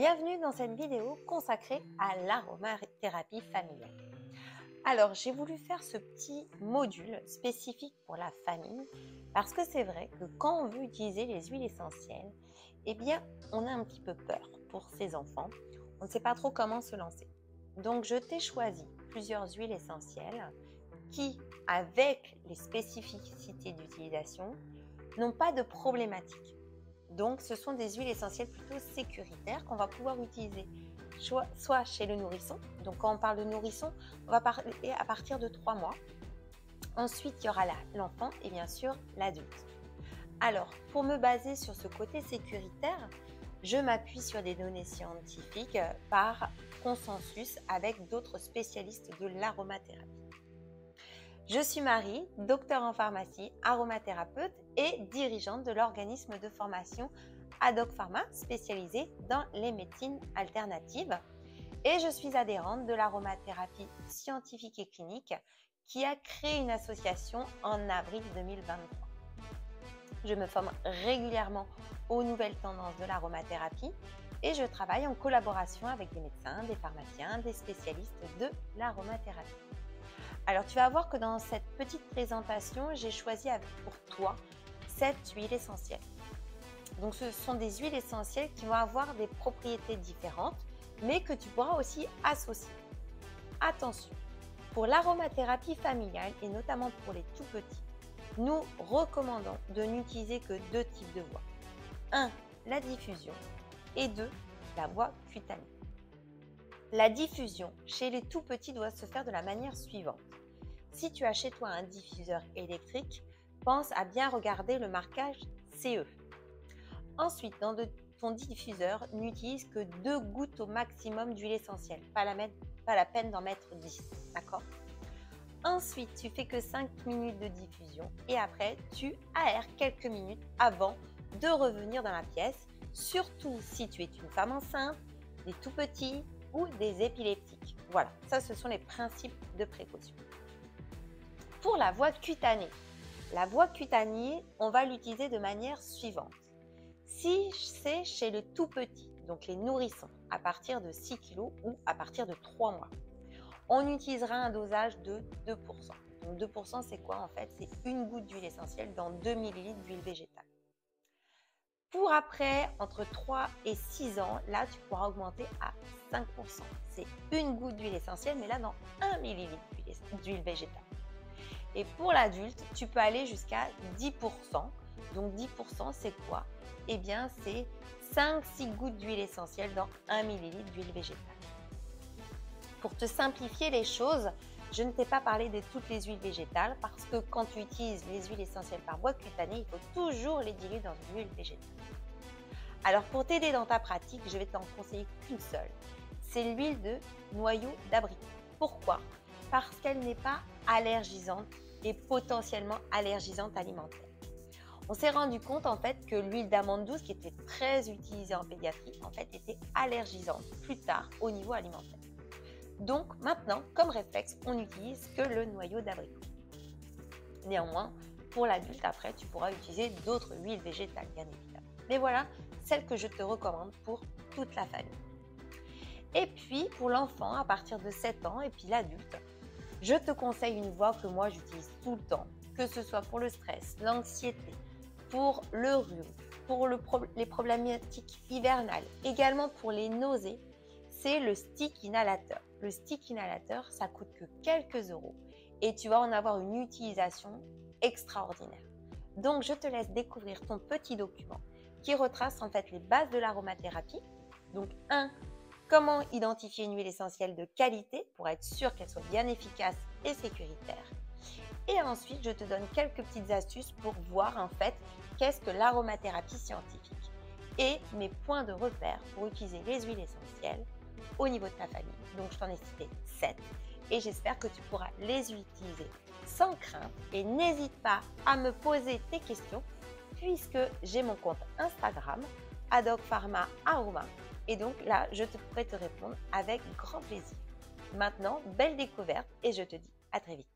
Bienvenue dans cette vidéo consacrée à l'aromathérapie familiale. Alors, j'ai voulu faire ce petit module spécifique pour la famille parce que c'est vrai que quand on veut utiliser les huiles essentielles, eh bien, on a un petit peu peur pour ses enfants. On ne sait pas trop comment se lancer. Donc, je t'ai choisi plusieurs huiles essentielles qui, avec les spécificités d'utilisation, n'ont pas de problématique. Donc, ce sont des huiles essentielles plutôt sécuritaires qu'on va pouvoir utiliser soit chez le nourrisson. Donc, quand on parle de nourrisson, on va parler à partir de 3 mois. Ensuite, il y aura l'enfant et bien sûr l'adulte. Alors, pour me baser sur ce côté sécuritaire, je m'appuie sur des données scientifiques par consensus avec d'autres spécialistes de l'aromathérapie. Je suis Marie, docteure en pharmacie, aromathérapeute et dirigeante de l'organisme de formation Adoc Pharma spécialisé dans les médecines alternatives. Et je suis adhérente de l'aromathérapie scientifique et clinique qui a créé une association en avril 2023. Je me forme régulièrement aux nouvelles tendances de l'aromathérapie et je travaille en collaboration avec des médecins, des pharmaciens, des spécialistes de l'aromathérapie. Alors, tu vas voir que dans cette petite présentation, j'ai choisi pour toi 7 huiles essentielles. Donc, ce sont des huiles essentielles qui vont avoir des propriétés différentes, mais que tu pourras aussi associer. Attention, pour l'aromathérapie familiale et notamment pour les tout petits, nous recommandons de n'utiliser que 2 types de voies. 1. La diffusion et 2. La voie cutanée. La diffusion chez les tout petits doit se faire de la manière suivante. Si tu as chez toi un diffuseur électrique, pense à bien regarder le marquage CE. Ensuite, dans ton diffuseur, n'utilise que 2 gouttes au maximum d'huile essentielle, pas la peine d'en mettre 10, d'accord? Ensuite, tu fais que 5 minutes de diffusion et après, tu aères quelques minutes avant de revenir dans la pièce, surtout si tu es une femme enceinte, des tout petits ou des épileptiques. Voilà, ça ce sont les principes de précaution. Pour la voie cutanée, on va l'utiliser de manière suivante. Si c'est chez le tout petit, donc les nourrissons, à partir de 6 kg ou à partir de 3 mois, on utilisera un dosage de 2%. Donc 2%, c'est quoi en fait? C'est une goutte d'huile essentielle dans 2 ml d'huile végétale. Pour après, entre 3 et 6 ans, là, tu pourras augmenter à 5%. C'est une goutte d'huile essentielle, mais là, dans 1 ml d'huile végétale. Et pour l'adulte, tu peux aller jusqu'à 10%. Donc 10%, c'est quoi? Eh bien, c'est 5-6 gouttes d'huile essentielle dans 1 ml d'huile végétale. Pour te simplifier les choses, je ne t'ai pas parlé de toutes les huiles végétales parce que quand tu utilises les huiles essentielles par voie cutanée, il faut toujours les diluer dans de l'huile végétale. Alors pour t'aider dans ta pratique, je vais t'en conseiller qu'une seule. C'est l'huile de noyau d'abricot. Pourquoi? Parce qu'elle n'est pas allergisante et potentiellement allergisante alimentaire. On s'est rendu compte en fait que l'huile d'amande douce, qui était très utilisée en pédiatrie, en fait était allergisante plus tard au niveau alimentaire. Donc maintenant, comme réflexe, on n'utilise que le noyau d'abricot. Néanmoins, pour l'adulte, après, tu pourras utiliser d'autres huiles végétales, bien évidemment. Mais voilà, celle que je te recommande pour toute la famille. Et puis, pour l'enfant, à partir de 7 ans, et puis l'adulte, je te conseille une voie que moi, j'utilise tout le temps, que ce soit pour le stress, l'anxiété, pour le rhume, pour les problématiques hivernales, également pour les nausées, c'est le stick inhalateur. Le stick inhalateur, ça coûte que quelques euros et tu vas en avoir une utilisation extraordinaire. Donc, je te laisse découvrir ton petit document qui retrace en fait les bases de l'aromathérapie. Donc, 1. Comment identifier une huile essentielle de qualité pour être sûr qu'elle soit bien efficace et sécuritaire. Et ensuite, je te donne quelques petites astuces pour voir en fait qu'est-ce que l'aromathérapie scientifique et mes points de repère pour utiliser les huiles essentielles au niveau de ta famille. Donc, je t'en ai cité 7 et j'espère que tu pourras les utiliser sans crainte et n'hésite pas à me poser tes questions puisque j'ai mon compte Instagram Adoc Pharma Aroma et donc là, je pourrai te répondre avec grand plaisir. Maintenant, belle découverte et je te dis à très vite.